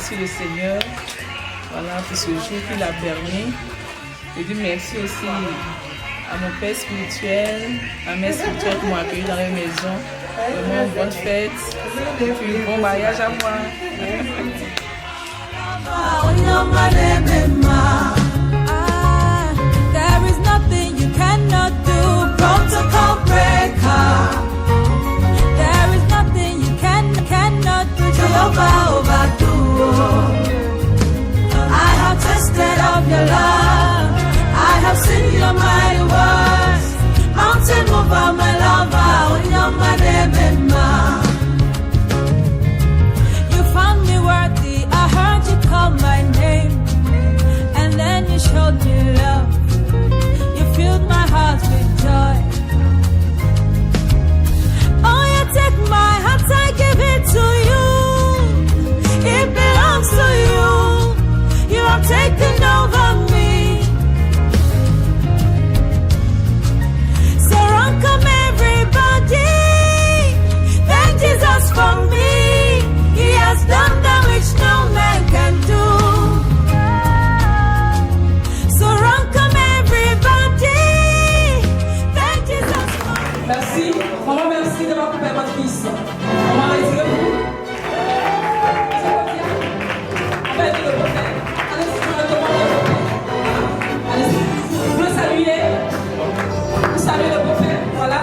remercie le Seigneur voilà, pour ce jour qu'il a permis. Je dis merci aussi à mon père spirituel, à ma mère spirituelle qui m'ont accueilli dans la maison. Vraiment, bonne fête et puis bon mariage à moi. There is nothing you cannot do. Protocol breaker. There is nothing you cannot do. Jehovah overdo. I have tasted of your love. I have seen your mighty works. Mountain mover, my lover. You found me worthy. I heard you call my name, and then you showed me love. You filled my heart with joy. Oh, you take my heart, I give it to you. It belongs to you. You have taken over me. So run, come everybody. Thank Jesus for me. He has done that which no man can do. So run, come everybody. Thank Jesus for me. Merci. Maman, merci d'avoir coupé votre fils. Maman, retirez-vous. C'est quoi bien? Appelle le prophète. Allez-y, je le demande le prophète. Allez-y. Vous le saluez. Vous saluez le prophète. Voilà.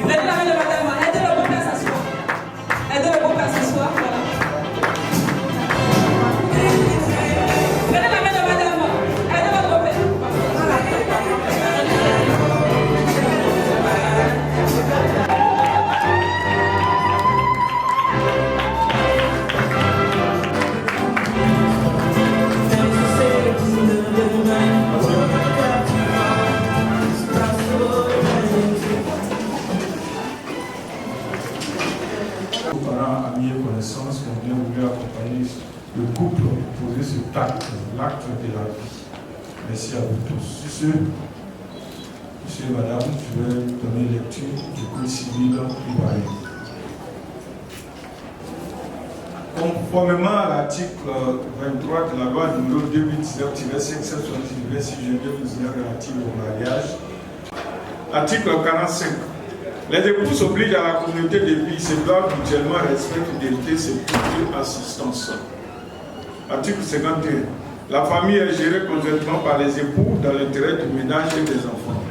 Aidez la main de madame. Aidez le prophète à s'asseoir. Aidez le prophète à s'asseoir. Voilà. Prenez la main de madame. Aidez votre prophète. Voilà. Nos parents, amis et connaissances qui ont bien voulu accompagner le couple pour poser cet acte, l'acte de la vie. Merci à vous tous. Sur ce, monsieur et madame, je vais donner lecture du code civil ivoirien. Conformément à l'article 23 de la loi numéro 2019-576 juillet 2019 relative au mariage, article 45. Les époux s'obligent à la communauté de vie, se doivent mutuellement respect, fidélité, sécurité, assistance. Article 51. La famille est gérée conjointement par les époux dans l'intérêt du ménage et des enfants.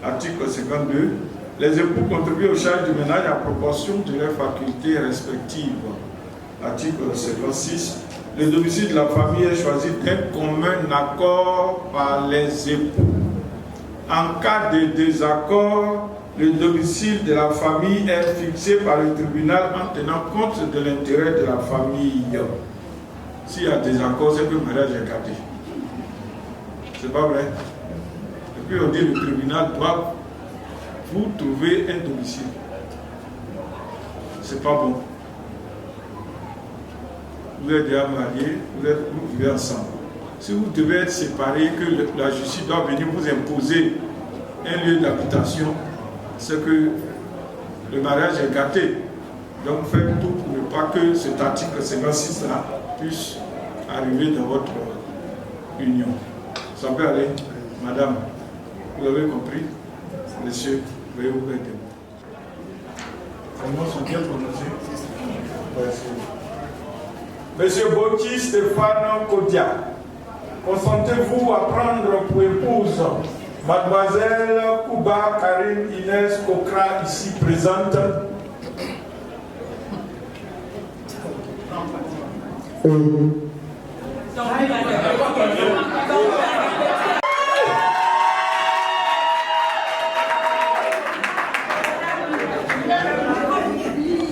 Article 52. Les époux contribuent aux charges du ménage à proportion de leurs facultés respectives. Article 56. Le domicile de la famille est choisi d'un commun accord par les époux. En cas de désaccord, le domicile de la famille est fixé par le tribunal en tenant compte de l'intérêt de la famille. S'il y a des accords, c'est que le mariage est gâté. C'est pas vrai. Et puis on dit que le tribunal doit vous trouver un domicile. C'est pas bon. Vous êtes déjà mariés, vous vivez ensemble. Si vous devez être séparés, que la justice doit venir vous imposer un lieu d'habitation, c'est que le mariage est gâté. Donc faites tout pour ne pas que cet article 56-là puisse arriver dans votre union. Ça peut aller, madame, vous avez compris? Monsieur, veuillez vous aider. Les mots sont bien prononcés. Monsieur Boti Stéphane Kodia, consentez-vous à prendre pour épouse Mademoiselle Kouba Karine Inès Kokra, ici présente?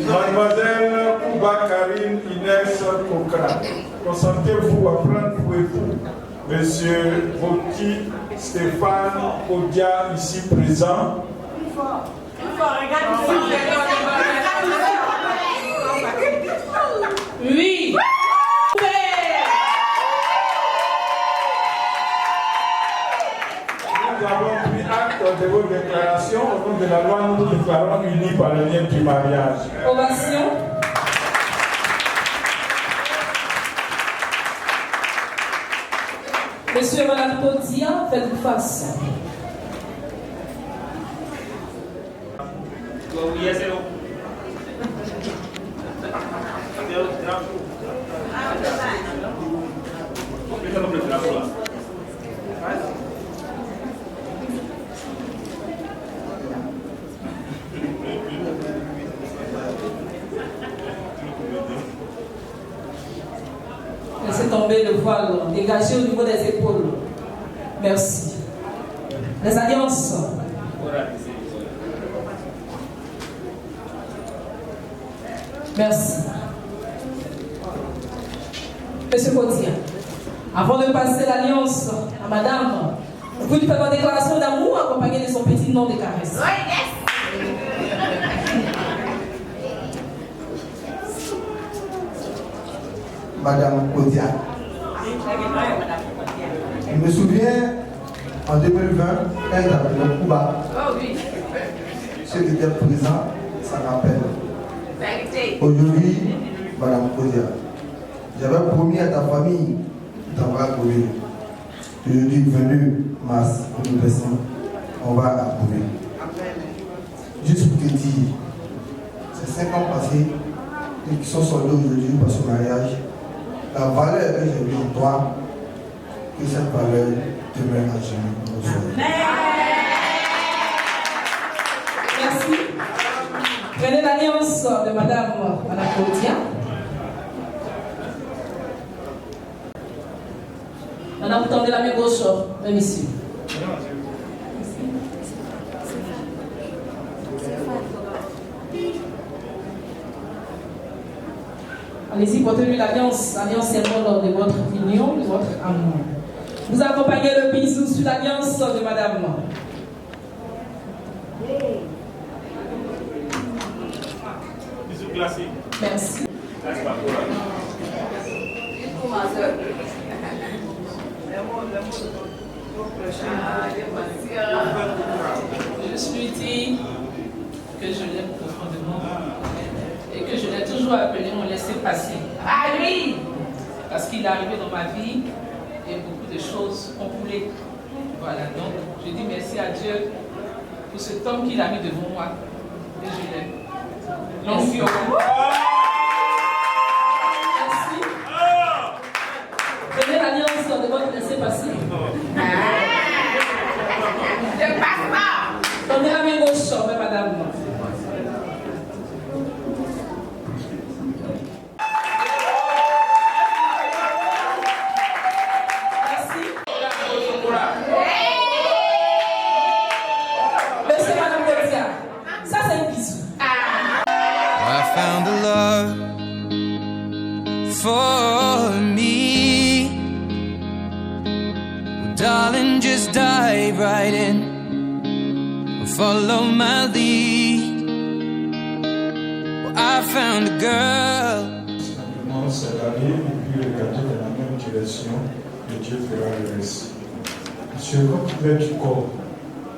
Mademoiselle Kouba Karine Inès Kokra, consentez-vous à prendre pour époux Monsieur Boti Stéphane Odia, ici présent? Oui. Nous avons pris acte de vos déclarations. Au nom de la loi, nous nous déclarons unis par le lien du mariage. Ovation. Monsieur et Madame Podia, faites-vous face. Laissez tomber le voile, dégagez au niveau des épaules. Merci. Les alliances. Merci. Monsieur Podia, avant de passer l'alliance à Madame, vous pouvez faire une déclaration d'amour accompagnée de son petit nom de caresse. Madame Podia. Je me souviens, en 2020, elle a appelé Cuba. Oh oui. Ceux qui étaient présents, ça rappelle. Aujourd'hui, Madame Podia, j'avais promis à ta famille de t'avoir approuvé. Aujourd'hui, 22 mars 2025, on va approuver. Juste pour te dire, c'est 5 ans passés et qui sont soldés aujourd'hui par ce mariage. La valeur que j'ai vue en toi, que cette valeur demeure à jamais. Merci. Prenez l'alliance de Madame Podia. Maintenant, vous tendez la main gauche, même ici. Allez-y, portez-lui l'alliance. L'alliance est symbole de votre union, de votre amour. Vous accompagnez le bisou sur l'alliance de Madame. Bisous classiques. Merci. Je lui dis que je l'aime profondément et que je l'ai toujours appelé mon laisser-passer. Ah oui. Parce qu'il est arrivé dans ma vie et beaucoup de choses ont coulé. Voilà, donc je dis merci à Dieu pour cet homme qu'il a mis devant moi. Et je l'aime. Longue vie au monde. Merci. Prenez l'alliance de votre laisser-passer. Ne passe pas. Tendez la main gauche, Madame. Monsieur, Madame Podia, ça c'est un bisou. I found the love for me. Well, darling, just dive right in. Follow my lead. Well, I found a girl. Simplement cette année, et puis regarder dans la même direction, et Dieu fera le reste. Monsieur, quand tu mets du corps,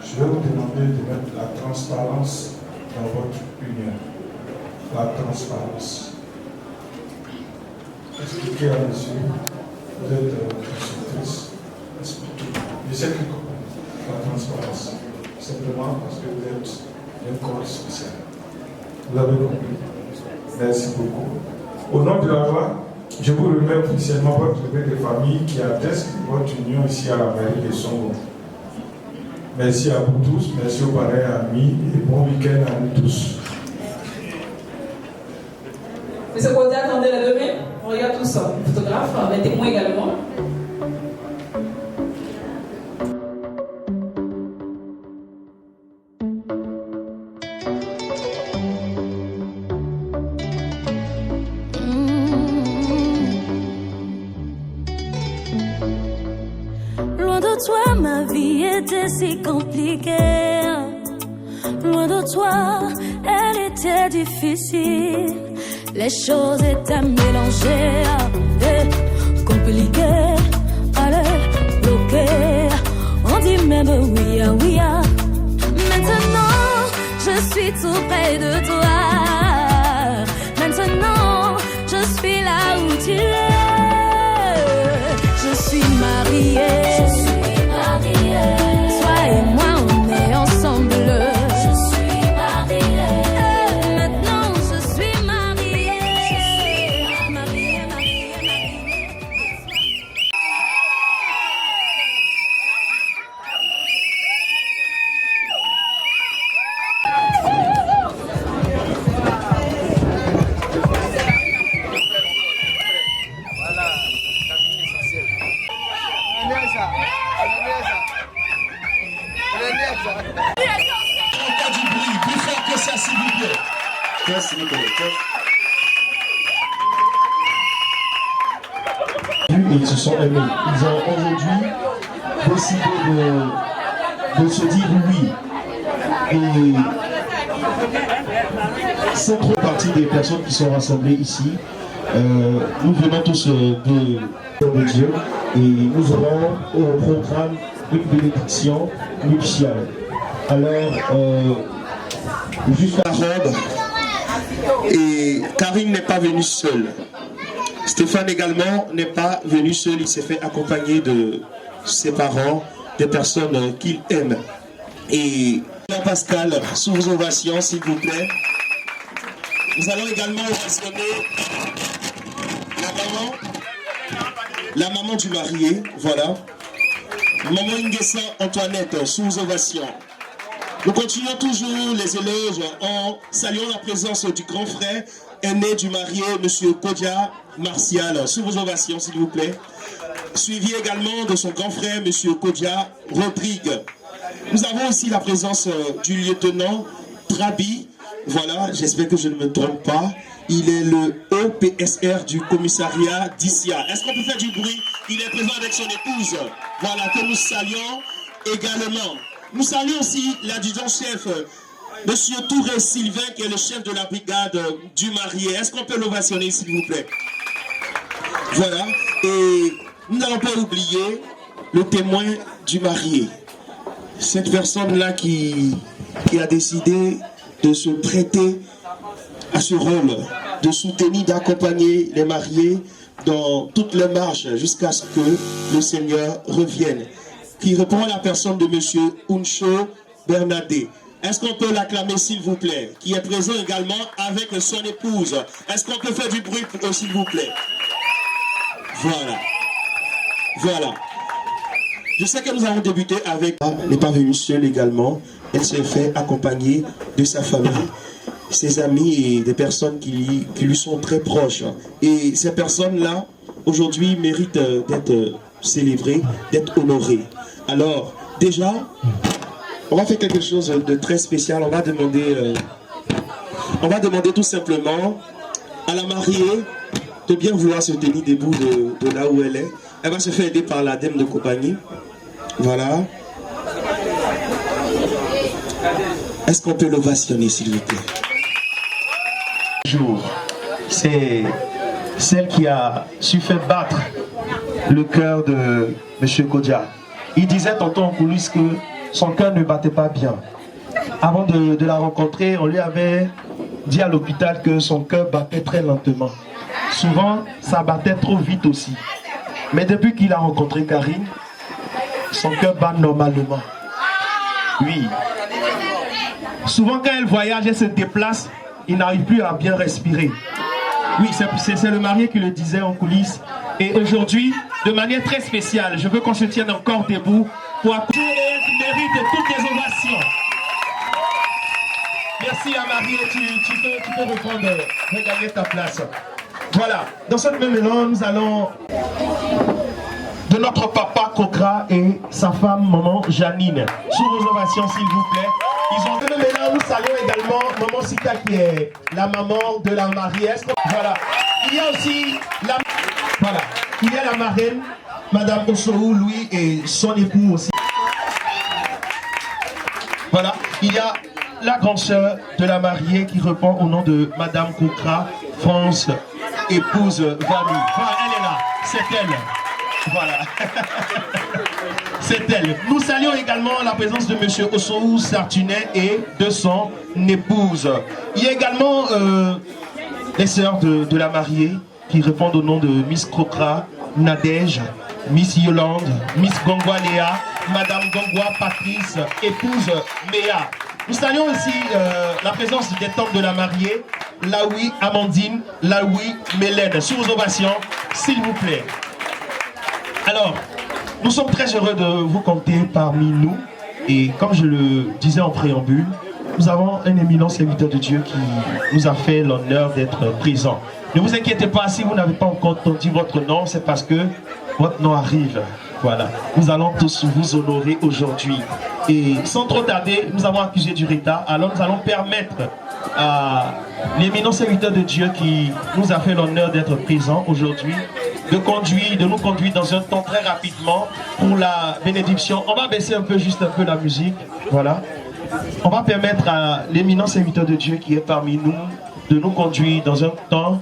je vais vous demander de mettre la transparence dans votre union. La transparence. Expliquez à monsieur, vous êtes consultrice, expliquez. Je sais qu'il comprend la transparence. Simplement parce que vous êtes un corps spécial. Vous avez compris. Merci beaucoup. Au nom de la loi, je vous remets officiellement votre brevet de famille qui atteste votre union ici à la mairie de Songo. Merci à vous tous, merci aux parents et amis et bon week-end à nous tous. Monsieur Podia, attendez les deux mains. On regarde tout ça. Photographe, les témoins également. Loin de toi, ma vie était si compliquée. Loin de toi, elle était difficile. Les choses étaient mélangées et compliquées. Allez, bloquées. On dit même oui, oui. Maintenant, je suis tout près de toi. Maintenant, je suis là où tu es. Je suis mariée. Encore du bruit, plus fort que ça, s'il vous plaît. Merci, Nicolas. Ils se sont aimés. Ils ont aujourd'hui décidé de se dire oui. Et c'est trop partie des personnes qui sont rassemblées ici. Nous venons tous de Dieu et nous aurons au programme une bénédiction nuptiale. Alors, juste la robe. Et Karine n'est pas venue seule. Stéphane également n'est pas venu seul, il s'est fait accompagner de ses parents, des personnes qu'il aime. Et Pascal, sous vos ovations, s'il vous plaît. Nous allons également ovationner la maman du marié, voilà. Maman Nguessa Antoinette, sous vos ovations. Nous continuons toujours les éloges en saluant la présence du grand frère aîné du marié, M. Kodia Martial, sous vos ovations s'il vous plaît. Suivi également de son grand frère, M. Kodia Rodrigue. Nous avons aussi la présence du lieutenant Trabi, voilà, j'espère que je ne me trompe pas. Il est le EPSR du commissariat d'Issia. Est-ce qu'on peut faire du bruit? Il est présent avec son épouse, voilà, que nous saluons également. Nous saluons aussi l'adjudant-chef, Monsieur Touré Sylvain, qui est le chef de la brigade du marié. Est-ce qu'on peut l'ovationner, s'il vous plaît? Voilà. Et nous n'allons pas oublier le témoin du marié. Cette personne-là qui a décidé de se prêter à ce rôle, de soutenir, d'accompagner les mariés dans toutes les marches jusqu'à ce que le Seigneur revienne. Qui répond à la personne de M. Uncho Bernadé. Est-ce qu'on peut l'acclamer s'il vous plaît? Qui est présent également avec son épouse. Est-ce qu'on peut faire du bruit pour eux s'il vous plaît? Voilà. Voilà. Je sais que nous avons débuté avec... Elle n'est pas venue seule également. Elle s'est fait accompagner de sa famille, ses amis et des personnes qui lui sont très proches. Et ces personnes-là, aujourd'hui, méritent d'être célébrées, d'être honorées. Alors, déjà, on va faire quelque chose de très spécial. On va demander tout simplement à la mariée de bien vouloir se tenir debout de là où elle est. Elle va se faire aider par la dame de compagnie. Voilà. Est-ce qu'on peut l'ovationner, s'il vous plaît? C'est celle qui a su faire battre le cœur de M. Kodia. Il disait tantôt en coulisses que son cœur ne battait pas bien. Avant de la rencontrer, on lui avait dit à l'hôpital que son cœur battait très lentement. Souvent, ça battait trop vite aussi. Mais depuis qu'il a rencontré Karine, son cœur bat normalement. Oui. Souvent, quand elle voyage, elle se déplace, il n'arrive plus à bien respirer. Oui, c'est le marié qui le disait en coulisses. Et aujourd'hui, de manière très spéciale, je veux qu'on se tienne encore debout pour accueillir et mérite toutes les ovations. Merci à Marie, tu peux reprendre, regagner ta place. Voilà, dans cette même élan, nous allons de notre papa Kokra et sa femme, maman Janine. Sous vos ovations, s'il vous plaît. Ils ont même élan, nous saluons également maman Sita qui est la maman de la mariée. Voilà, il y a aussi la... Voilà, il y a la marraine, Madame Ossoou, Louis et son époux aussi. Voilà, il y a la grande sœur de la mariée qui répond au nom de Madame Kokra, France, épouse Vami. Voilà, elle est là, c'est elle. Voilà. C'est elle. Nous saluons également la présence de M. Ossoou Sartunet et de son épouse. Il y a également les sœurs de la mariée qui répondent au nom de Miss Kokra, Nadège, Miss Yolande, Miss Gongwa Léa, Madame Gongwa Patrice, épouse Méa. Nous saluons aussi la présence des tantes de la mariée, Laoui Amandine, Laoui Mélène. Sous vos ovations, s'il vous plaît. Alors, nous sommes très heureux de vous compter parmi nous. Et comme je le disais en préambule, nous avons un éminent serviteur de Dieu qui nous a fait l'honneur d'être présent. Ne vous inquiétez pas, si vous n'avez pas encore entendu votre nom, c'est parce que votre nom arrive. Voilà, nous allons tous vous honorer aujourd'hui. Et sans trop tarder, nous avons accusé du retard. Alors nous allons permettre à l'éminent serviteur de Dieu qui nous a fait l'honneur d'être présent aujourd'hui de nous conduire dans un temps très rapidement pour la bénédiction. On va baisser juste un peu la musique. Voilà. On va permettre à l'éminent serviteur de Dieu qui est parmi nous de nous conduire dans un temps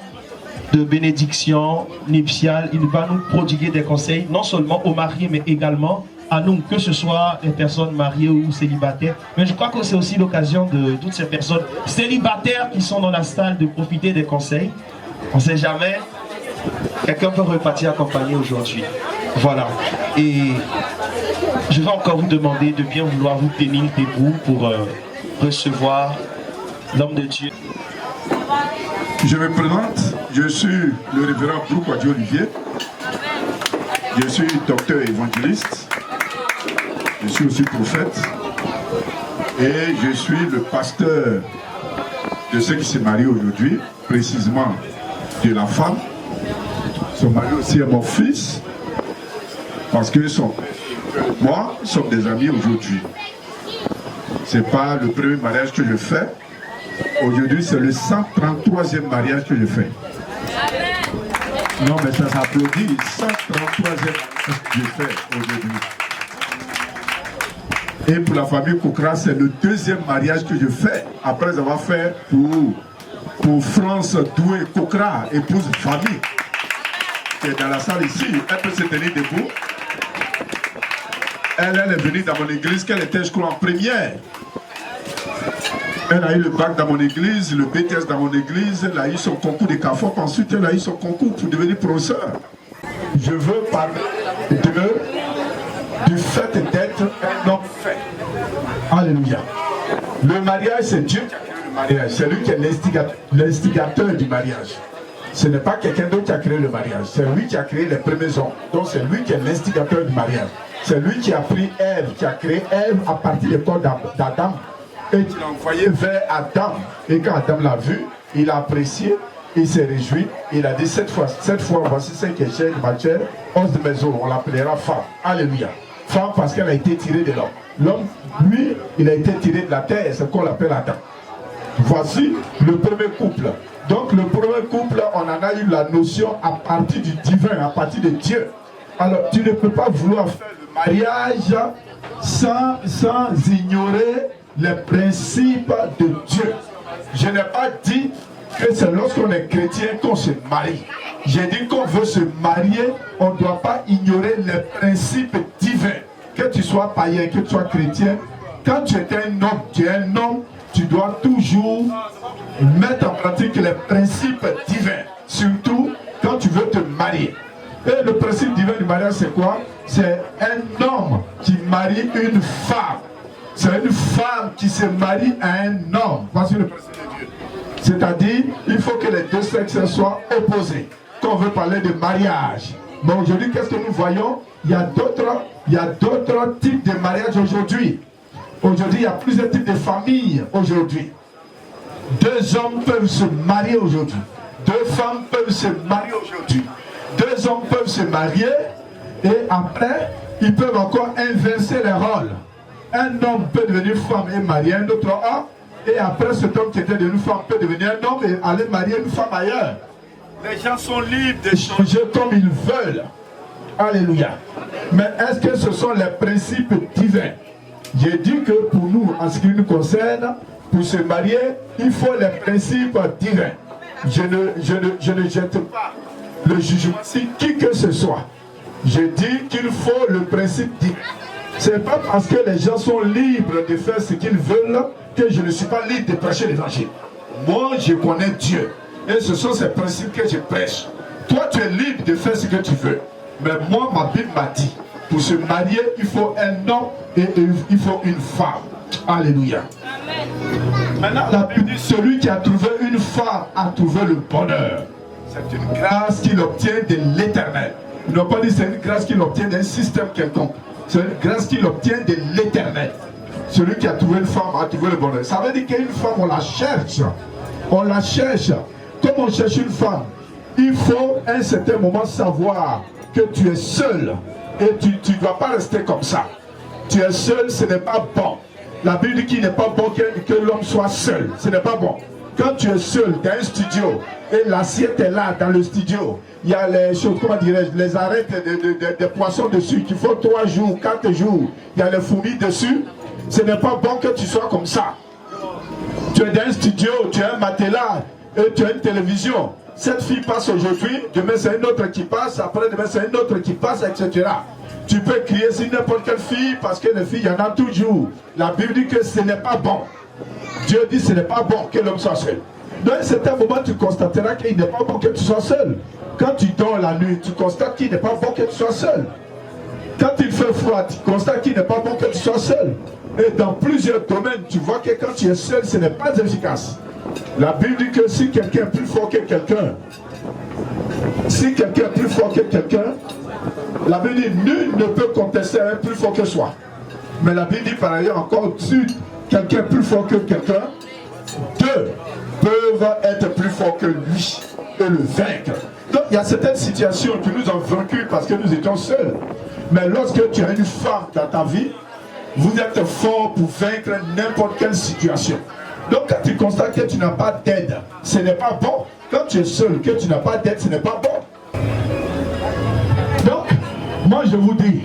de bénédiction nuptiale. Il va nous prodiguer des conseils, non seulement aux mariés, mais également à nous, que ce soit les personnes mariées ou célibataires. Mais je crois que c'est aussi l'occasion de toutes ces personnes célibataires qui sont dans la salle de profiter des conseils. On ne sait jamais, quelqu'un peut repartir accompagné aujourd'hui. Voilà. Et je vais encore vous demander de bien vouloir vous tenir debout pour recevoir l'homme de Dieu. Je me présente, je suis le révérend Broukwadji Olivier. Je suis docteur évangéliste. Je suis aussi prophète. Et je suis le pasteur de ceux qui se marient aujourd'hui, précisément de la femme. Son mari aussi est mon fils. Parce que moi, nous sommes des amis aujourd'hui. Ce n'est pas le premier mariage que je fais. Aujourd'hui, c'est le 133e mariage que je fais. Non, mais ça s'applaudit. 133e mariage que je fais aujourd'hui. Et pour la famille Kokra, c'est le 2e mariage que je fais. Après avoir fait pour France Doué Kokra, épouse famille, qui est dans la salle ici. Elle peut se tenir debout. Elle est venue dans mon église, qu'elle était, je crois, en première. Elle a eu le bac dans mon église, le BTS dans mon église, elle a eu son concours de CAFOP, ensuite elle a eu son concours pour devenir professeur. Je veux parler du fait d'être un homme fait. Alléluia. Le mariage, c'est Dieu qui a créé le mariage. C'est lui qui est l'instigateur du mariage. Ce n'est pas quelqu'un d'autre qui a créé le mariage. C'est lui qui a créé les premiers hommes. Donc c'est lui qui est l'instigateur du mariage. C'est lui qui a pris Ève, qui a créé Ève à partir du corps d'Adam. Et qui l'a envoyé vers Adam. Et quand Adam l'a vu, il a apprécié, il s'est réjoui. Il a dit cette fois, voici celle qui est chère de ma chair, os de mes os, on l'appellera femme. Alléluia. Femme parce qu'elle a été tirée de l'homme. L'homme, lui, il a été tiré de la terre, c'est ce qu'on l'appelle Adam. Voici le premier couple. Donc le premier couple, on en a eu la notion à partir du divin, à partir de Dieu. Alors tu ne peux pas vouloir faire le mariage sans ignorer les principes de Dieu. Je n'ai pas dit que c'est lorsqu'on est chrétien qu'on se marie. J'ai dit qu'on veut se marier, on ne doit pas ignorer les principes divins. Que tu sois païen, que tu sois chrétien, quand tu es un homme, tu dois toujours mettre en pratique les principes divins. Surtout quand tu veux te marier. Et le principe divin du mariage, c'est quoi? C'est un homme qui marie une femme. C'est une femme qui se marie à un homme. Voici le principe de Dieu. C'est-à-dire, il faut que les deux sexes soient opposés. Quand on veut parler de mariage. Mais aujourd'hui, qu'est-ce que nous voyons? Il y a d'autres types de mariage aujourd'hui. Aujourd'hui, il y a plusieurs types de familles aujourd'hui. Deux hommes peuvent se marier aujourd'hui. Deux femmes peuvent se marier aujourd'hui. Deux hommes peuvent se marier et après, ils peuvent encore inverser les rôles. Un homme peut devenir femme et marier un autre homme. Et après, cet homme qui était devenu femme peut devenir un homme et aller marier une femme ailleurs. Les gens sont libres de changer comme ils veulent. Alléluia. Mais est-ce que ce sont les principes divins? J'ai dit que pour nous, en ce qui nous concerne, pour se marier, il faut les principes divins. Je ne jette pas le jugement si qui que ce soit. Je dis qu'il faut le principe divin. Ce n'est pas parce que les gens sont libres de faire ce qu'ils veulent que je ne suis pas libre de prêcher l'évangile. Moi, je connais Dieu. Et ce sont ces principes que je prêche. Toi, tu es libre de faire ce que tu veux. Mais moi, ma Bible m'a dit, pour se marier, il faut un homme et il faut une femme. Alléluia. Amen. Maintenant, la Bible dit, celui qui a trouvé une femme a trouvé le bonheur. C'est une grâce qu'il obtient de l'Éternel. Il n'a pas dit c'est une grâce qu'il obtient d'un système quelconque. C'est une grâce qu'il obtient de l'Éternel. Celui qui a trouvé une femme a trouvé le bonheur. Ça veut dire qu'une femme, on la cherche. On la cherche. Comme on cherche une femme, il faut à un certain moment savoir que tu es seul. Et tu ne dois pas rester comme ça. Tu es seul, ce n'est pas bon. La Bible dit qu'il n'est pas bon que l'homme soit seul. Ce n'est pas bon. Quand tu es seul dans un studio et l'assiette est là dans le studio, il y a les choses, comment dirais-je, les arêtes des poissons dessus qui font 3 jours, 4 jours. Il y a les fourmis dessus. Ce n'est pas bon que tu sois comme ça. Tu es dans un studio, tu as un matelas et tu as une télévision. Cette fille passe aujourd'hui, demain c'est une autre qui passe, après demain c'est une autre qui passe, etc. Tu peux crier sur n'importe quelle fille parce que les filles, il y en a toujours. La Bible dit que ce n'est pas bon. Dieu dit que ce n'est pas bon que l'homme soit seul. Dans un certain moment, tu constateras qu'il n'est pas bon que tu sois seul. Quand tu dors la nuit, tu constates qu'il n'est pas bon que tu sois seul. Quand il fait froid, tu constates qu'il n'est pas bon que tu sois seul. Et dans plusieurs domaines, tu vois que quand tu es seul, ce n'est pas efficace. La Bible dit que si quelqu'un est plus fort que quelqu'un, la Bible dit nul ne peut contester un plus fort que soi. Mais la Bible dit par ailleurs encore, si quelqu'un est plus fort que quelqu'un, deux peuvent être plus forts que lui et le vaincre. Donc il y a certaines situations qui nous ont vaincus parce que nous étions seuls. Mais lorsque tu as une femme dans ta vie, vous êtes fort pour vaincre n'importe quelle situation. Donc quand tu constates que tu n'as pas d'aide, ce n'est pas bon. Quand tu es seul, que tu n'as pas d'aide, ce n'est pas bon. Donc, moi je vous dis,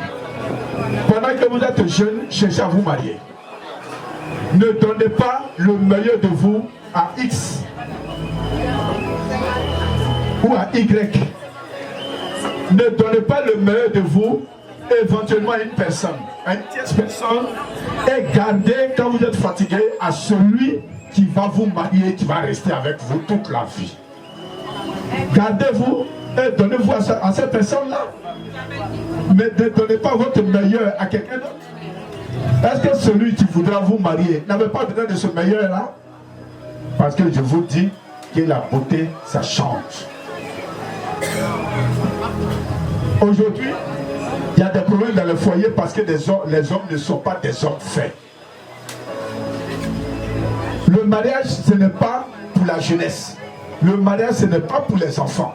pendant que vous êtes jeune, cherchez à vous marier. Ne donnez pas le meilleur de vous à X ou à Y. Ne donnez pas le meilleur de vous éventuellement à une personne, à une tierce personne, et gardez quand vous êtes fatigué à celui qui va vous marier, qui va rester avec vous toute la vie. Gardez-vous et donnez-vous à cette personne-là. Mais ne donnez pas votre meilleur à quelqu'un d'autre. Est-ce que celui qui voudra vous marier n'avait pas besoin de ce meilleur-là? Parce que je vous dis que la beauté, ça change. Aujourd'hui, il y a des problèmes dans le foyer parce que les hommes ne sont pas des hommes faits. Le mariage, ce n'est pas pour la jeunesse. Le mariage, ce n'est pas pour les enfants.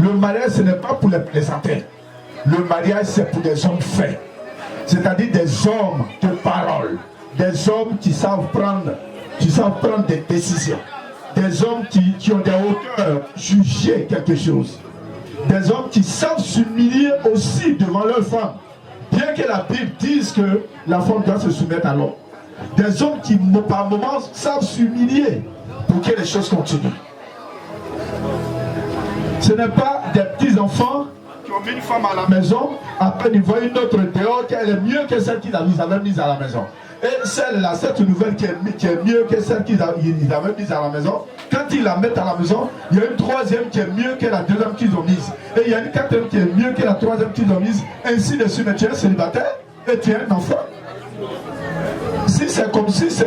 Le mariage, ce n'est pas pour les plaisantins. Le mariage, c'est pour des hommes faits. C'est-à-dire des hommes de parole. Des hommes qui savent prendre des décisions. Des hommes qui ont des hauteurs, juger quelque chose. Des hommes qui savent s'humilier aussi devant leur femme. Bien que la Bible dise que la femme doit se soumettre à l'homme. Des hommes qui, par moments, savent s'humilier pour que les choses continuent. Ce n'est pas des petits-enfants qui ont mis une femme à la maison, après ils voient une autre dehors, qu'elle est mieux que celle qu'ils avaient mise à la maison. Et celle-là, cette nouvelle qui est mieux que celle qu'ils avaient mise à la maison, quand ils la mettent à la maison, il y a une troisième qui est mieux que la deuxième qu'ils ont mise. Et il y a une quatrième qui est mieux que la troisième qu'ils ont mise. Ainsi de suite, mais tu es célibataire et tu es un enfant. Si c'est comme si c'est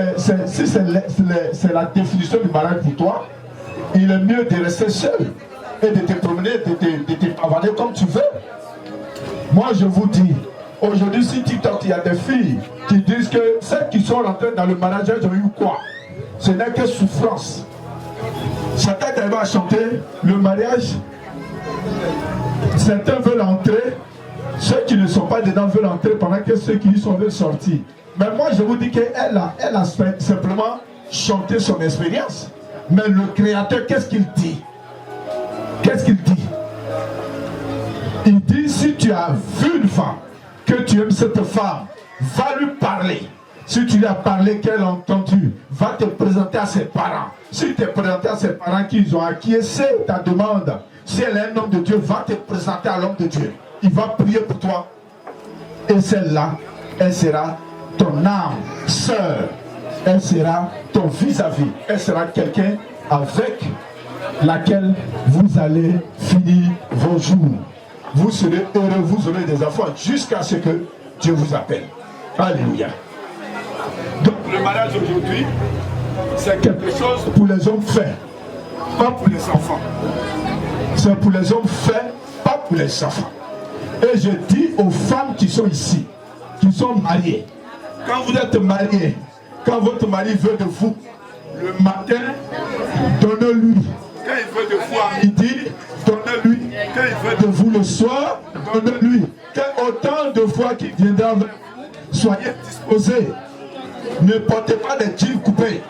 la définition du mariage pour toi, il est mieux de rester seul et de te promener, de te pavaner comme tu veux. Moi je vous dis, aujourd'hui sur TikTok, il y a des filles qui disent que celles qui sont rentrées dans le mariage ont eu quoi? Ce n'est que souffrance. Certains arrivent à chanter le mariage. Certains veulent entrer, ceux qui ne sont pas dedans veulent entrer pendant que ceux qui y sont veulent sortir. Mais moi je vous dis qu'elle a simplement chanté son expérience. Mais le Créateur, qu'est-ce qu'il dit? Qu'est-ce qu'il dit? Il dit, si tu as vu une femme, que tu aimes cette femme, va lui parler. Si tu lui as parlé, qu'elle a entendu, va te présenter à ses parents. Si tu es présenté à ses parents qu'ils ont acquiescé ta demande, si elle est un homme de Dieu, va te présenter à l'homme de Dieu. Il va prier pour toi. Et celle-là, elle sera ton âme, sœur. Elle sera ton vis-à-vis. Elle sera quelqu'un avec laquelle vous allez finir vos jours. Vous serez heureux, vous aurez des enfants jusqu'à ce que Dieu vous appelle. Alléluia. Donc le mariage aujourd'hui, c'est quelque chose pour les hommes faits, pas pour les enfants. C'est pour les hommes faits, pas pour les enfants. Et je dis aux femmes qui sont ici, qui sont mariées, quand vous êtes mariés, quand votre mari veut de vous, le matin, donnez-lui. Quand il veut de vous à midi, donnez-lui. Quand il veut de vous le soir, donnez-lui. autant de fois qu'il viendra vers vous, soyez disposés. Ne portez pas des jeans coupés.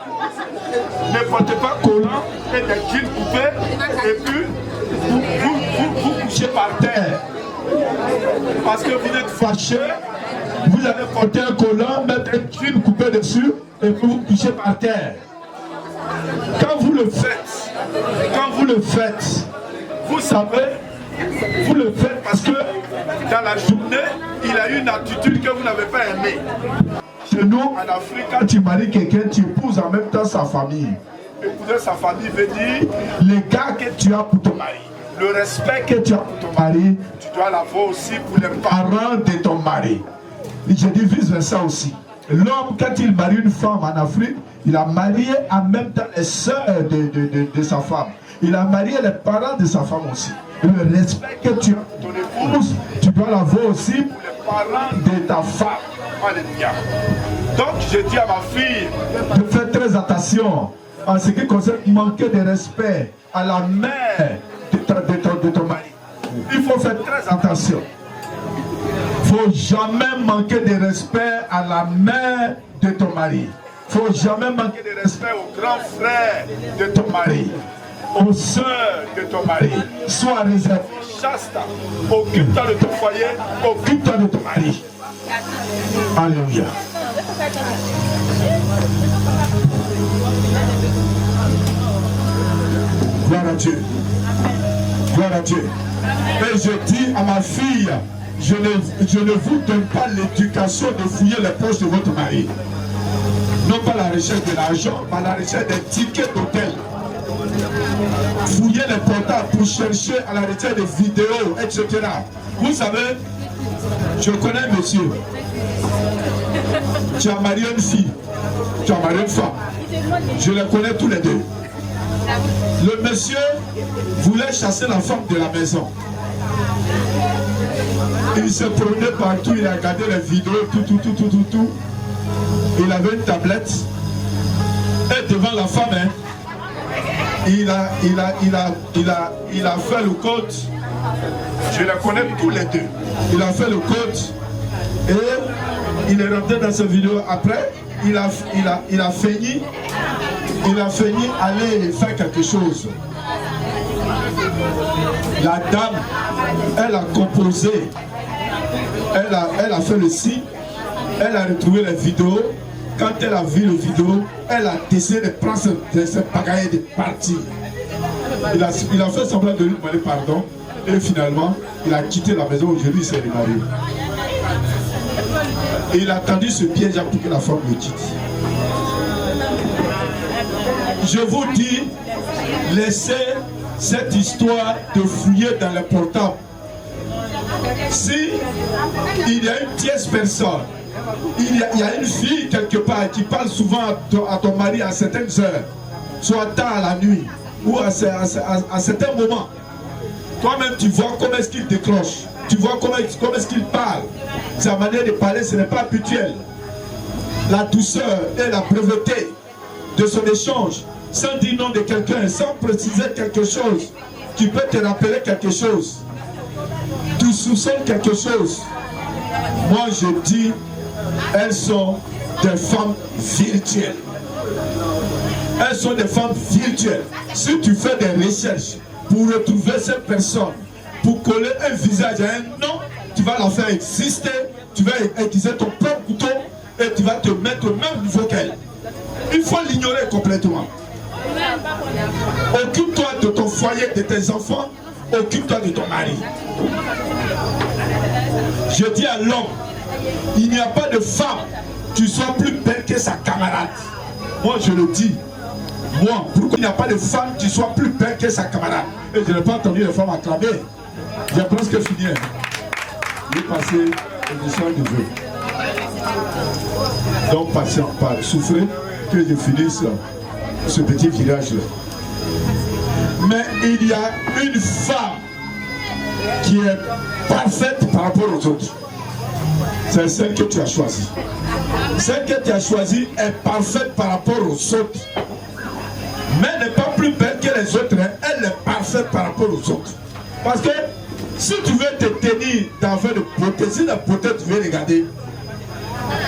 Ne portez pas collants et des jeans coupés. Et puis, vous couchez par terre. Parce que vous êtes fâché, vous allez porter un collant, mettre un jean coupé dessus et puis vous couchez par terre. Quand vous le faites, vous savez, vous le faites parce que dans la journée, il a une attitude que vous n'avez pas aimée. Chez nous, en Afrique, quand tu maries quelqu'un, tu épouses en même temps sa famille. Épouser sa famille veut dire les gars que tu as pour ton mari. Le respect que tu as pour ton mari, tu dois l'avoir aussi pour les parents de ton mari. Et je dis vice versa aussi. L'homme, quand il marie une femme en Afrique, il a marié en même temps les sœurs de sa femme. Il a marié les parents de sa femme aussi. Le respect que tu as pour ton épouse, tu dois l'avoir aussi pour les parents de ta femme. Alléluia. Donc je dis à ma fille de faire très attention en ce qui concerne manquer de respect à la mère de ton mari. Il faut faire très attention. Il ne faut jamais manquer de respect à la mère de ton mari. Il ne faut jamais manquer de respect au grand frère de ton mari, aux soeurs de ton mari. Sois réservé, chaste. Occupe-toi de ton foyer, occupe-toi de ton mari. Alléluia. Gloire à Dieu. Gloire à Dieu. Et je dis à ma fille, je ne vous donne pas l'éducation de fouiller les poches de votre mari. Non pas la recherche de l'argent, mais la recherche des tickets d'hôtel. Fouiller les portables pour chercher à la recherche des vidéos, etc. Vous savez, je connais un monsieur. Tu as marié une fille, tu as marié une femme. Je les connais tous les deux. Le monsieur voulait chasser la femme de la maison. Il se promenait partout, il a regardé les vidéos, tout. Il avait une tablette. Et devant la femme, hein, il a fait le code. Je les connais tous les deux. Il a fait le code et il est rentré dans cette vidéo. Après, il a failli aller faire quelque chose. La dame, elle a composé, elle a fait le signe, elle a retrouvé les vidéos. Quand elle a vu les vidéos, elle a décidé de prendre ses bagailles et de partir. Il a fait semblant de lui demander pardon et finalement, il a quitté la maison. Aujourd'hui, il s'est remarié. Et il a attendu ce piège pour que la femme le quitte. Je vous dis, laissez cette histoire de fouiller dans les portables. Si il y a une tierce personne, il y a une fille quelque part qui parle souvent à ton mari à certaines heures, soit tard à la nuit ou à certains moments, toi-même tu vois comment est-ce qu'il décroche, tu vois comment est-ce qu'il parle. Sa manière de parler, ce n'est pas habituel. La douceur et la breveté de son échange, sans dire nom de quelqu'un, sans préciser quelque chose qui peut te rappeler quelque chose, tu soupçonnes quelque chose. Moi je dis, elles sont des femmes virtuelles. Elles sont des femmes virtuelles. Si tu fais des recherches pour retrouver cette personne, pour coller un visage à un nom, tu vas la faire exister, tu vas utiliser ton propre couteau et tu vas te mettre au même niveau qu'elle. Il faut l'ignorer complètement. Occupe-toi de ton foyer, de tes enfants, occupe-toi de ton mari. Je dis à l'homme, il n'y a pas de femme qui soit plus belle que sa camarade. Moi je le dis. Moi, pourquoi il n'y a pas de femme qui soit plus belle que sa camarade? Et je n'ai pas entendu les femmes acclamer. J'ai presque fini. J'ai passé l'émission de vœux. Donc, patient, pas souffrez que je finisse ce petit village-là. Mais il y a une femme qui est parfaite par rapport aux autres. C'est celle que tu as choisie. Celle que tu as choisie est parfaite par rapport aux autres. Mais elle n'est pas plus belle que les autres. Elle est parfaite par rapport aux autres. Parce que Si tu veux te tenir dans de beauté, si la beauté tu veux regarder,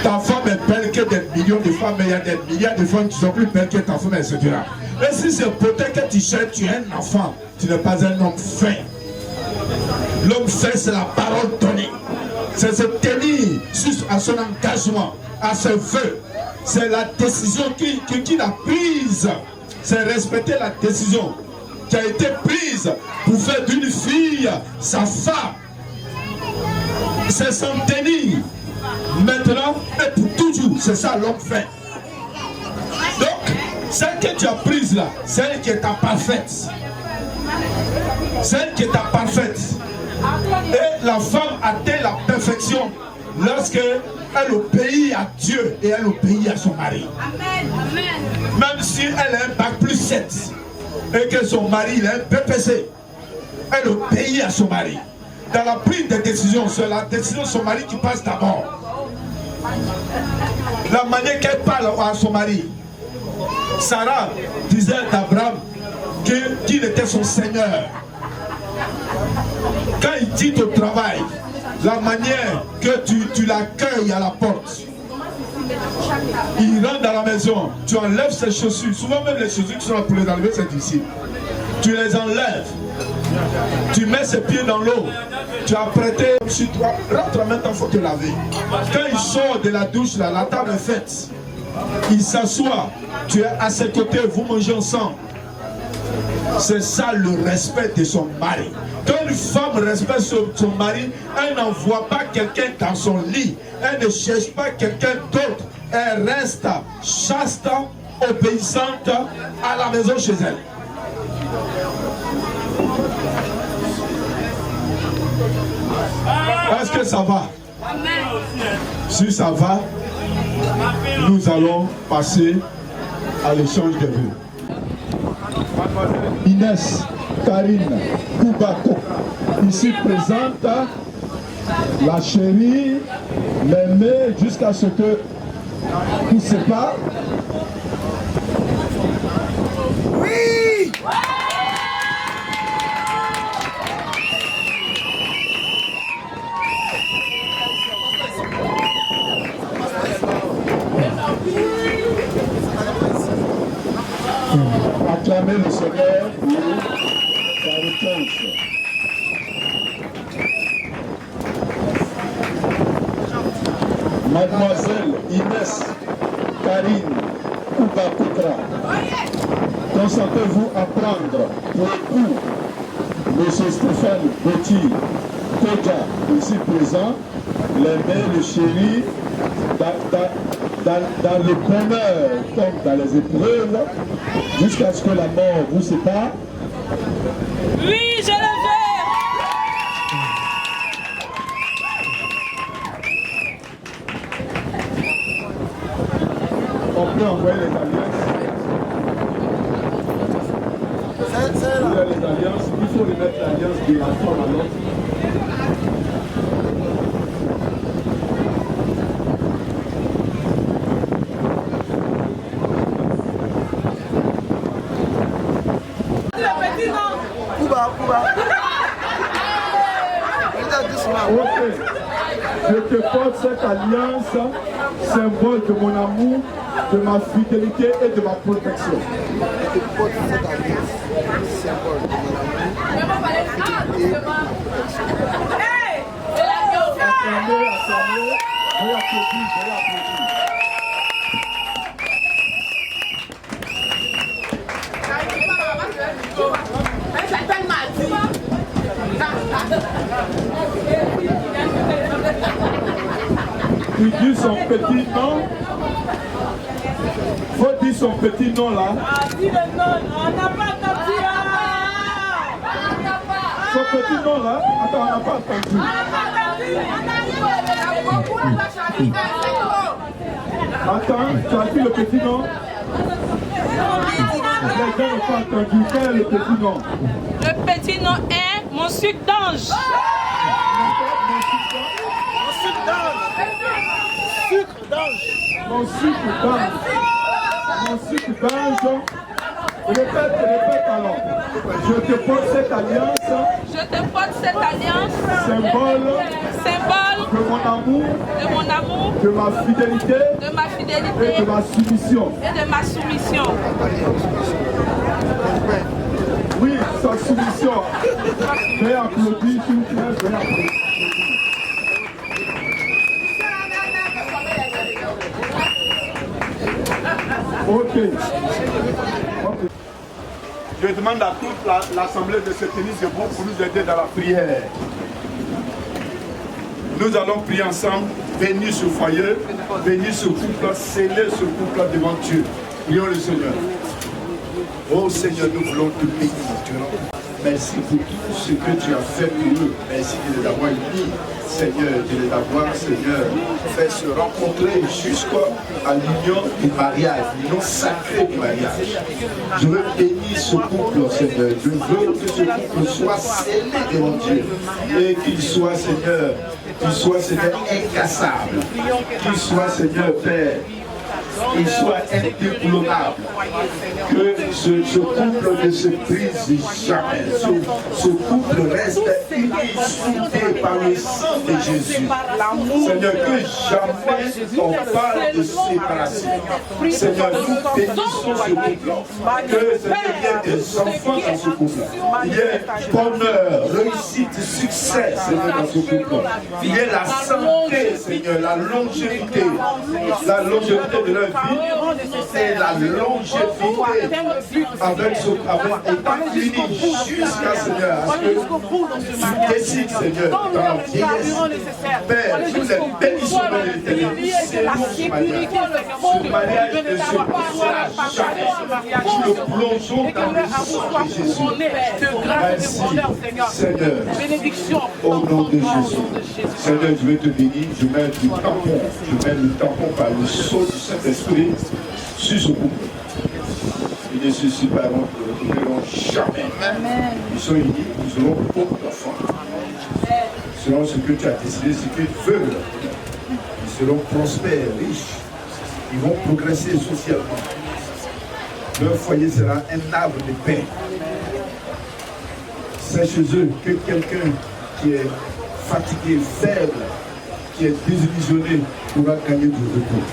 ta femme est belle que des millions de femmes, mais il y a des milliards de femmes qui sont plus belles que ta femme, etc. Et si c'est beauté que tu cherches, tu es un enfant, tu n'es pas un homme fin. L'homme fin, c'est la parole donnée. C'est se tenir juste à son engagement, à ses vœux. C'est la décision qu'il a prise. C'est respecter la décision qui a été prise pour faire d'une fille sa femme. C'est s'en tenir maintenant et pour toujours. C'est ça l'homme fait. Donc, celle que tu as prise là, celle qui est ta parfaite. Celle qui est ta parfaite. Et la femme atteint la perfection lorsque elle obéit à Dieu et elle obéit à son mari. Amen. Même si elle a un bac plus 7 et que son mari il a un PPC, elle obéit à son mari. Dans la prise de décision, c'est la décision de son mari qui passe d'abord. La manière qu'elle parle à son mari. Sarah disait d'Abraham qu'il était son Seigneur. Quand il dit au travail, la manière que tu l'accueilles à la porte, il rentre dans la maison, tu enlèves ses chaussures, souvent même les chaussures qui sont là pour les enlever, c'est difficile. Tu les enlèves, tu mets ses pieds dans l'eau, tu as prêté sur toi, rentre maintenant, il faut te laver. Quand il sort de la douche, là, la table est faite, il s'assoit, tu es à ses côtés, vous mangez ensemble. C'est ça le respect de son mari. Quand une femme respecte son mari, elle n'envoie pas quelqu'un dans son lit. Elle ne cherche pas quelqu'un d'autre. Elle reste chaste, obéissante à la maison chez elle. Est-ce que ça va? Si ça va, nous allons passer à l'échange de vues. Inès, Karine, Koubako, ici présente, la chérie, l'aimée, jusqu'à ce que tout se sépare. Oui! Acclamez le Seigneur pour sa réponse. Mademoiselle Inès Karine Koubakotra, consentez-vous à prendre pour époux M. Stéphane Gauthier Kodja, ici présent, l'aimé, le chéri, dans le bonheur comme dans les épreuves, jusqu'à ce que la mort vous sépare? Oui, je le veux. On peut envoyer les alliances. Il y a les alliances, il faut remettre l'alliance de la femme à l'autre. Ok, je te porte cette alliance, symbole de mon amour, de ma fidélité et de ma protection. Je te porte cette alliance, symbole de mon amour, de ma fidélité et de ma protection. Attendez, je vais applaudir, Il dit son petit nom. Faut dire son petit nom là. Ah, dis le nom, on n'a pas entendu. Son petit nom là. Attends, on n'a pas entendu. Attends, tu as dit le petit nom? Les gens n'ont pas entendu. Quel est le petit nom? Le petit nom est mon sucre d'ange. Mon sucre d'ange. Mon sucre d'ange. Répète alors. Je te porte cette alliance. Je te porte cette alliance. Symbole de mon amour. De ma fidélité. De ma fidélité. Et de ma soumission. Et de ma soumission. Oui, sa soumission. Veuillez applaudir, s'il vous plaît. Veuillez applaudir. Ok. Je demande à toute l'assemblée de se tenir debout pour nous aider dans la prière. Nous allons prier ensemble, bénir ce foyer, bénir ce couple, sceller ce couple devant Dieu. Prions le Seigneur. Oh Seigneur, nous voulons te bénir. Merci pour tout ce que tu as fait pour nous. Merci de les avoir unis, Seigneur, de les avoir, Seigneur, fait se rencontrer jusqu'à l'union du mariage, l'union sacrée du mariage. Je veux bénir ce couple, Seigneur. Je veux que ce couple soit scellé devant Dieu et qu'il soit, Seigneur, incassable. Qu'il soit, Seigneur, Père, qu'il soit indéboulonnable, que ce couple ne se brise jamais, ce couple reste uni, soudé par le sang de Jésus. Seigneur, que jamais on parle de séparation. Seigneur, nous bénissons ce couple, que Seigneur, il y ait des enfants dans ce couple, il y ait bonheur, réussite, succès, Seigneur, dans ce couple, il y ait la santé, Seigneur, la longévité de leur vie, c'est la longévité avec état clinique jusqu'à Seigneur, à ce que tu décides, Seigneur, dans la vieillesse. Père, nous les bénissons de l'éternel. C'est ce mariage ne se brisera jamais. Nous le plongeons dans le sang de Jésus. Merci, Seigneur, au nom de Jésus. Seigneur, je vais te bénir, je mets le tampon par le sceau du Saint-Esprit sur ce couple. Ils ne se sépareront jamais. Ils sont unis, nous aurons beaucoup d'enfants. Selon ce que tu as décidé, ce qu'ils veulent. Ils seront prospères, riches. Ils vont progresser socialement. Leur foyer sera un arbre de paix. C'est chez eux que quelqu'un qui est fatigué, faible, qui est désillusionné pourra gagner du repos.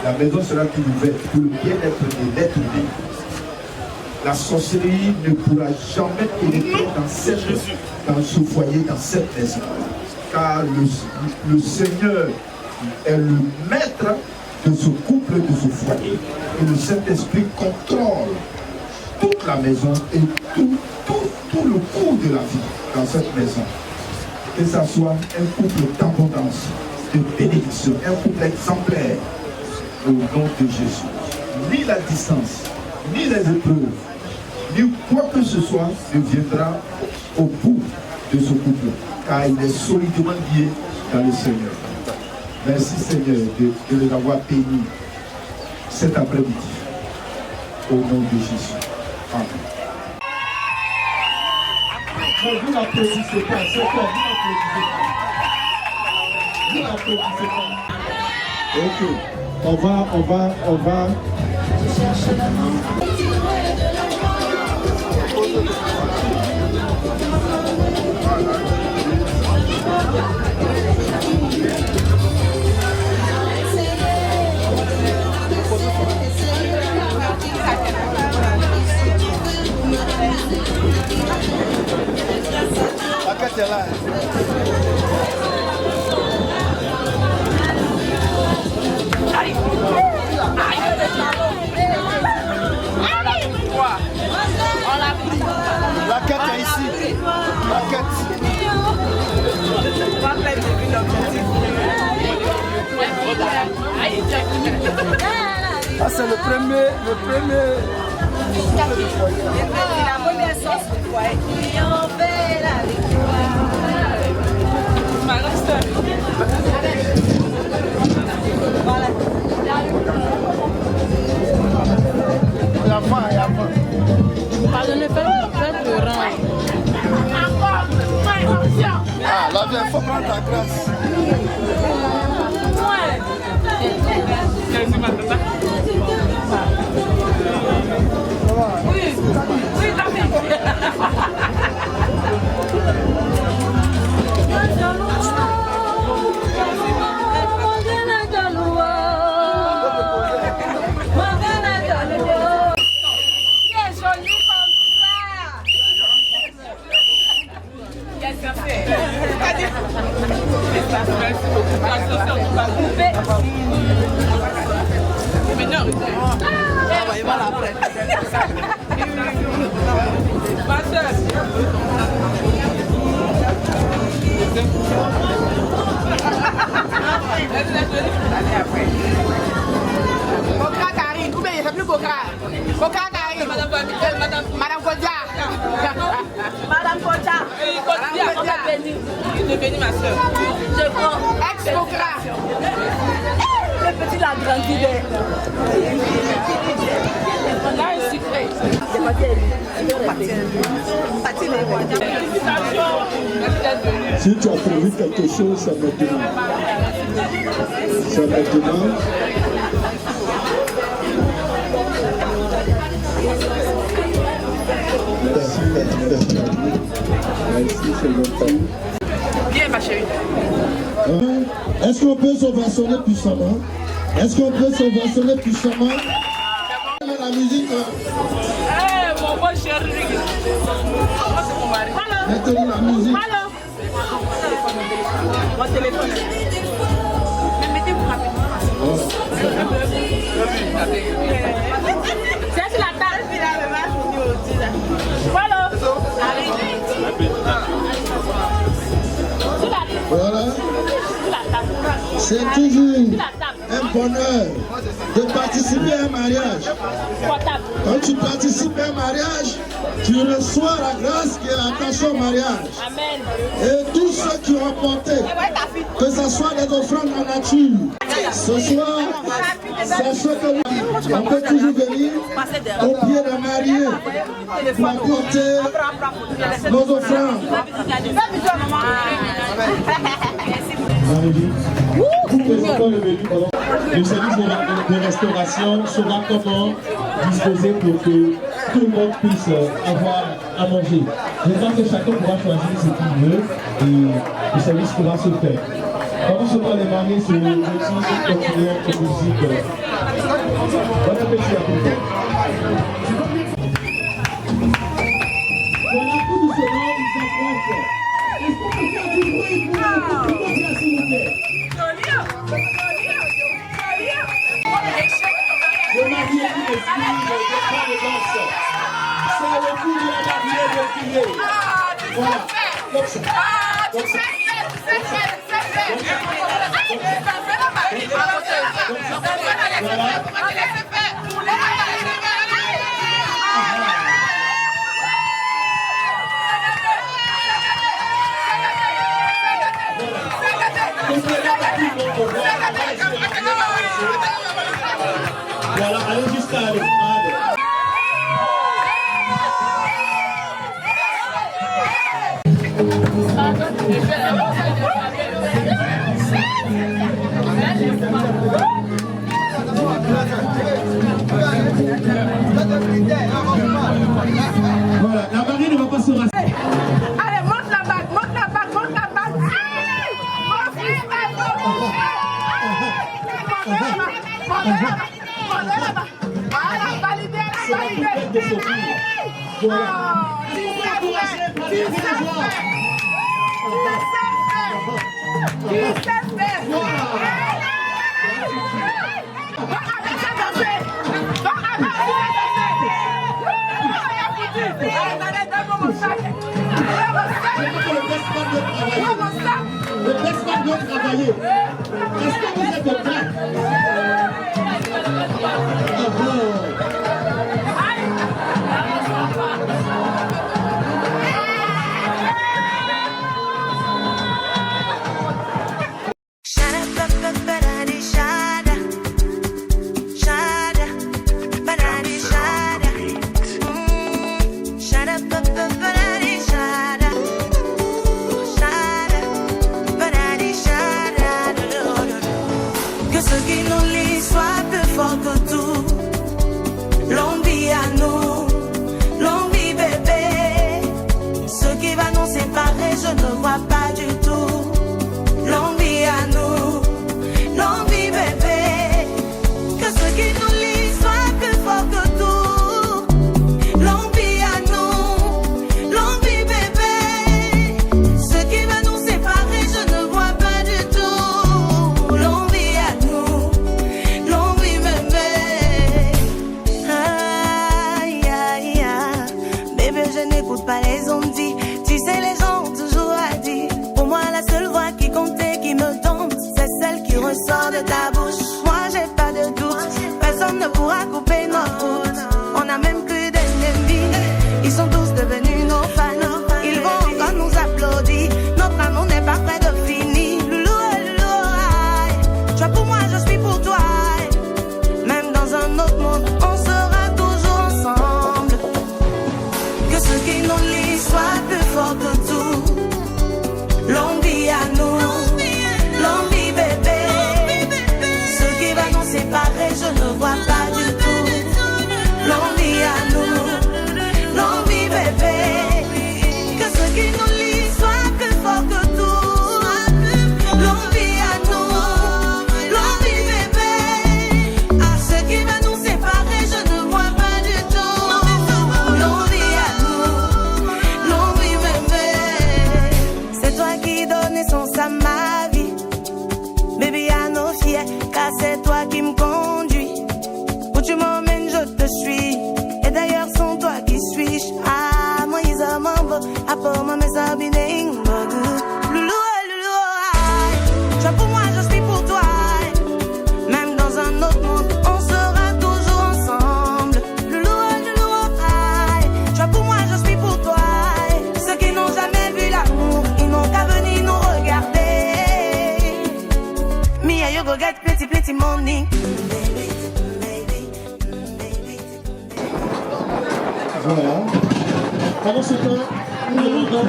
La maison sera plus ouverte pour le bien-être de l'être humain. La sorcellerie ne pourra jamais pénétrer dans ce foyer, dans cette maison. Car le Seigneur est le maître de ce couple, de ce foyer. Et le Saint-Esprit contrôle toute la maison et tout le cours de la vie dans cette maison. Que ça soit un couple d'abondance, de bénédiction, un couple exemplaire. Au nom de Jésus. Ni la distance, ni les épreuves, ni quoi que ce soit ne viendra au bout de ce couple, car il est solidement lié dans le Seigneur. Merci Seigneur de les avoir bénis cet après-midi. Au nom de Jésus. Amen. Vous n'applaudissez pas, c'est quoi? Vous n'applaudissez pas. Ok. On va. La carte est là. La quête est ici. La quête. Ah, c'est le premier. La première sauce pour toi. Et on fait la voilà. Il y a faim. Pardonnez, faites le rang. Ah, là, il faut prendre ta grâce. Oui. Envoyez-moi l'après. Ma soeur. Coca Karine, ou bien il n'y a plus Coca. Coca Karine. Madame Kodia. Madame Kodia. Kodia, on t'a béni. Il te bénit, ma soeur. Je prends. Ex-Coca. Le petit l'a grandi de. On a un secret. Si tu as prévu quelque chose, ça me demande. Ça me demande. Merci, c'est mon temps. Viens, ma chérie. Est-ce qu'on peut s'ovationner puissamment? Est-ce qu'on peut s'ovationner puissamment? La musique. Mon bon chéri. C'est mon mari. Maintenant la musique. Mon téléphone. Mais mettez-vous rapidement. C'est sur la table. Voilà. Voilà. C'est toujours un bonheur de participer à un mariage. Quand tu participes à un mariage, tu reçois la grâce qui est attachée au mariage. Amen. Et tous ceux qui ont apporté, que ce soit des offrandes en nature, ce soir, sachez que on peut toujours venir au pied d'un marié pour apporter nos offrandes. Le service de restauration saura comment disposer pour que tout le monde puisse avoir à manger. Je pense que chacun pourra choisir ce qu'il veut et le service pourra se faire. Pendant ce temps, les mariés se retirent et continuent en musique. Bon appétit à tout le monde. Voilà, tout doucement, ils s'approchent. Est-ce qu'on peut faire du bruit pour s'il vous plaît? Le marié qui est fini de faire le danse. C'est le coup de la mariée de crier. Voilà. Comme ça. Comme ça. Voilà, allez jusqu'à l'estrade. Voilà, la mariée ne va pas se rassurer. Allez, monte la bague, monte la bague, monte la bague. Voilà, validé, validé. Le Vespa doit travailler. Est-ce que vous êtes prêts? Que ce qui nous lie soit plus fort que tout. L'envie à nous, l'envie bébé. Ce qui va nous séparer, je ne vois pas du tout. L'envie à nous, l'envie bébé. Que ce qui nous lie soit plus fort que tout. L'envie à nous, l'envie bébé. Ce qui va nous séparer, je ne vois pas du tout. L'envie à nous, l'envie bébé. Voilà. Pendant ce temps, nous demandons.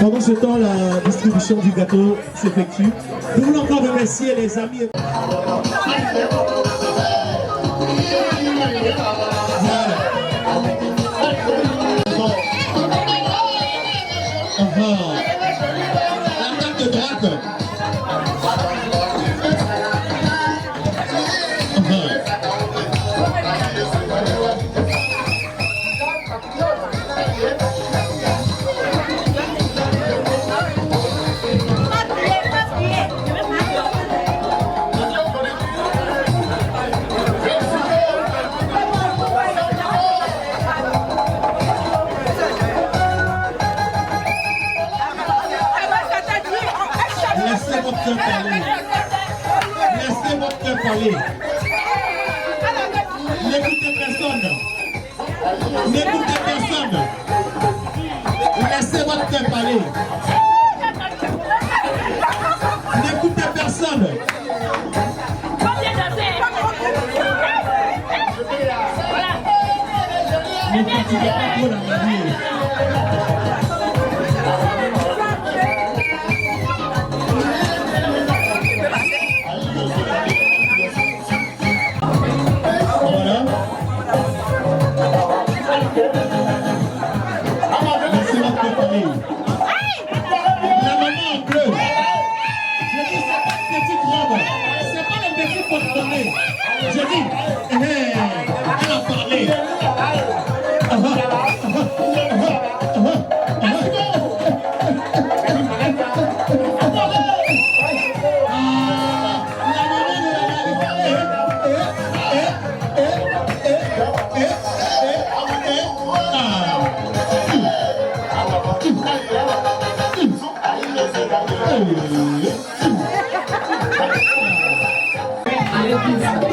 Pendant ce temps, la distribution du gâteau s'effectue. Nous voulons encore remercier les amis. La table de droite. Laissez votre cœur parler. Laissez votre cœur parler. N'écoutez personne. N'écoutez personne. Laissez votre cœur parler. N'écoutez personne. Ne fatiguez pas trop la mariée. La maman en bleu. Je dis, c'est pas une petite robe. C'est pas le petit porte-monnaie. Je dis, elle a parlé.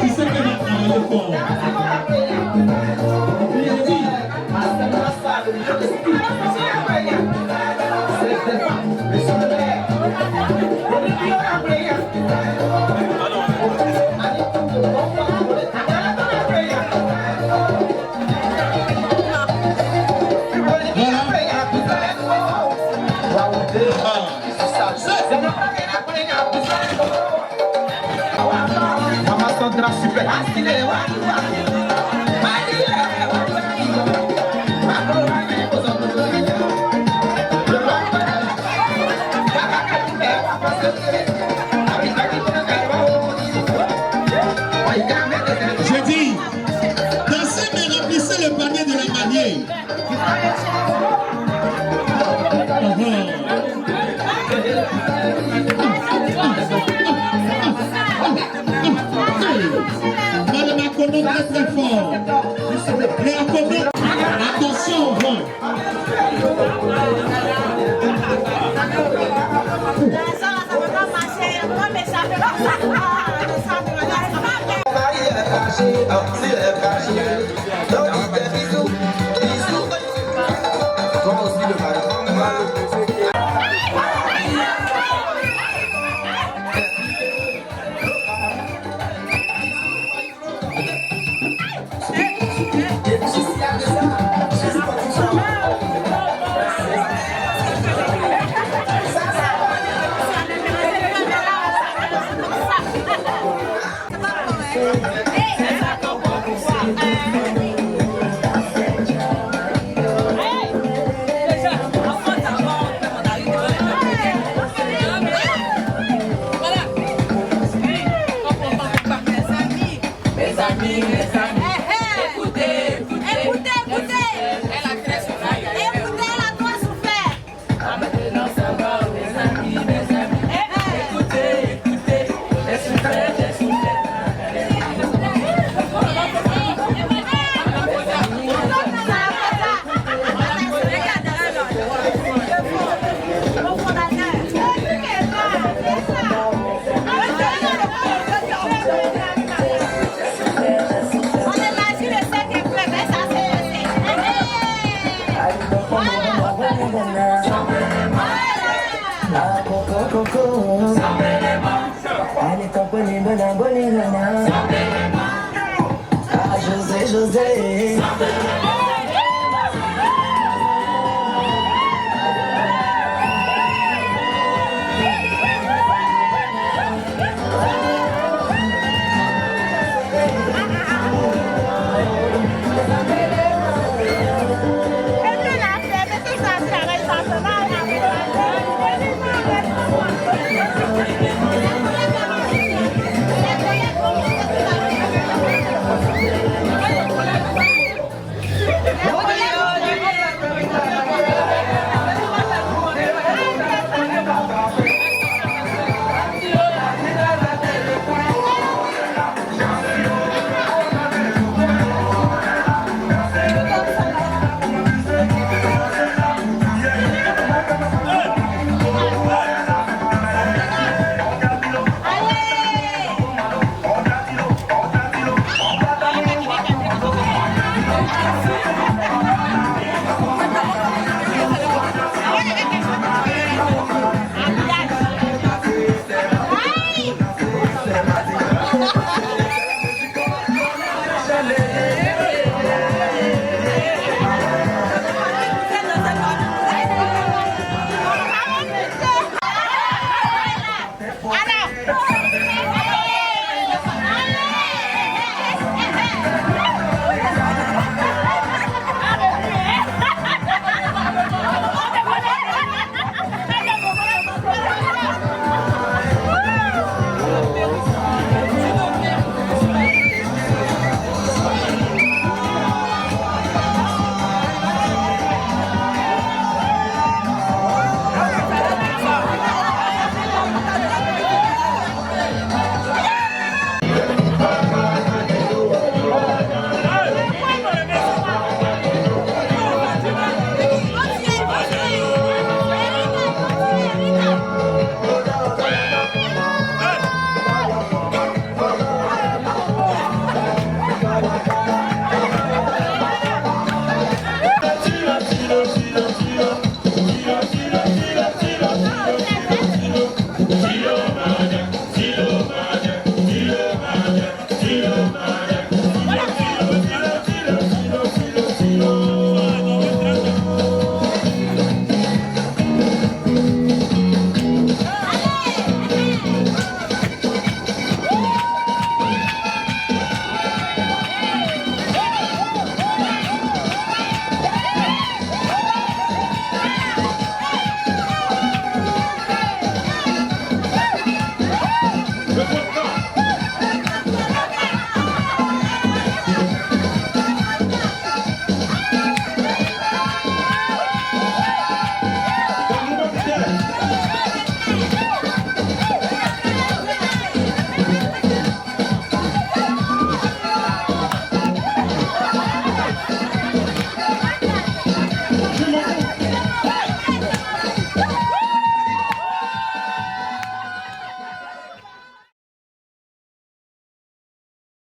Qui c'est qui va travailler fort? J'ai dit, dansez mais remplissez le panier de la mariée. Madame Akono très très fort. Mais Akono, attention au vent. Allez, t'en connais, bonne,